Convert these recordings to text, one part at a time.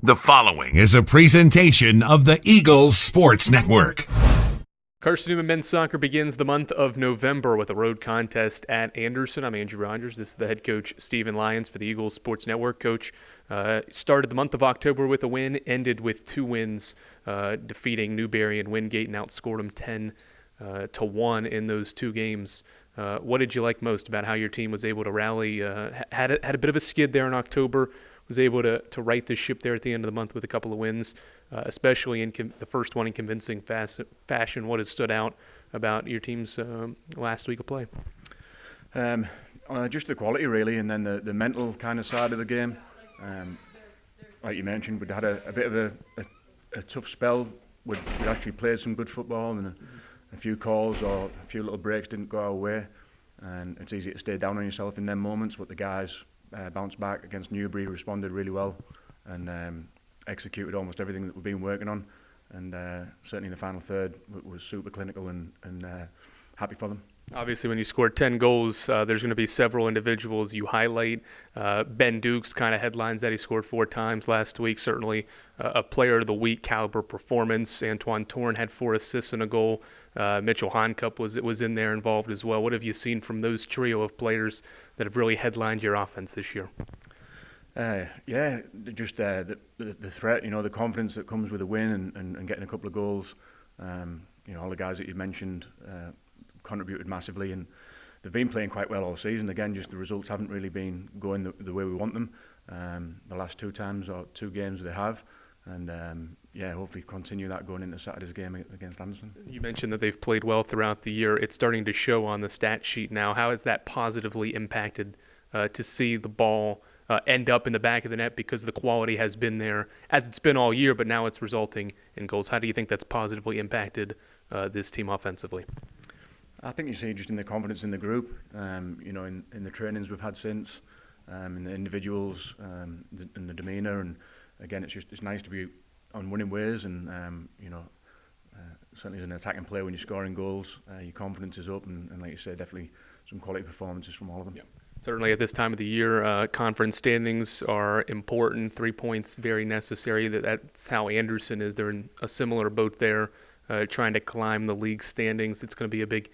The following is a presentation of the Eagles Sports Network. Carson-Newman men's soccer begins the month of November with a road contest at Anderson. I'm Andrew Rogers. This is the head coach, Stephen Lyons, for the Eagles Sports Network. Coach, started the month of October with a win, ended with 2 wins, defeating Newberry and Wingate, and outscored them 10-1 in those 2 games. What did you like most about how your team was able to rally? Had a bit of a skid there in October, was able to right the ship there at the end of the month with a couple of wins, especially in the first one in convincing fashion. What has stood out about your team's last week of play? Just the quality, really, and then the mental kind of side of the game. Like you mentioned, we'd had a bit of a tough spell. We'd actually played some good football, and a few calls or a few little breaks didn't go our way. And it's easy to stay down on yourself in them moments, but the guys bounced back against Newberry, responded really well, and executed almost everything that we've been working on. And certainly in the final third was super clinical and happy for them. Obviously, when you scored 10 goals, there's going to be several individuals you highlight. Ben Dukes kind of headlines that he scored 4 times last week. Certainly a player of the week caliber performance. Antoine Torn had 4 assists and a goal. Mitchell Honcup was in there involved as well. What have you seen from those trio of players that have really headlined your offense this year? Just the threat, the confidence that comes with a win and getting a couple of goals. All the guys that you mentioned contributed massively, and they've been playing quite well all season. Again, just the results haven't really been going the way we want them. The last 2 games they have, and hopefully continue that going into Saturday's game against Anderson. You mentioned that they've played well throughout the year. It's starting to show on the stat sheet now. How has that positively impacted to see the ball end up in the back of the net, because the quality has been there as it's been all year, but now it's resulting in goals? How do you think that's positively impacted this team offensively? I think you see just in the confidence in the group, in the trainings we've had since, in the individuals, in the demeanour, and again, it's nice to be on winning ways, and certainly as an attacking player when you're scoring goals, your confidence is up, and like you say, definitely some quality performances from all of them. Yeah. Certainly at this time of the year, conference standings are important. 3 points very necessary. That's how Anderson is. They're in a similar boat there, trying to climb the league standings. It's going to be a big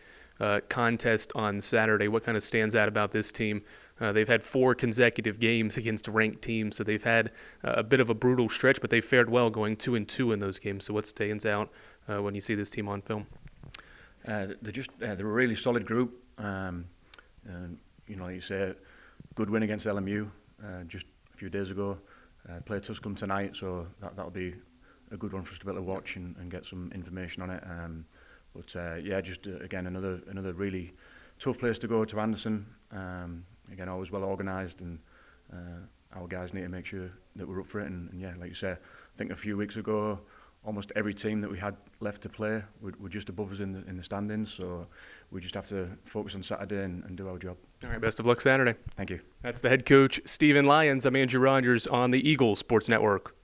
contest on Saturday. What kind of stands out about this team? They've had 4 consecutive games against ranked teams, so they've had a bit of a brutal stretch, but they fared well going 2-2 in those games. So what stands out when you see this team on film? They're a really solid group. Like you say, good win against LMU just a few days ago. Play Tusculum tonight, so that'll be a good one for us to be able to watch and get some information on it. Again, another really tough place to go to Anderson. Again, always well organised, and our guys need to make sure that we're up for it. And like you say, I think a few weeks ago, almost every team that we had left to play were just above us in the standings. So we just have to focus on Saturday and do our job. All right, best of luck Saturday. Thank you. That's the head coach, Stephen Lyons. I'm Andrew Rogers on the Eagles Sports Network.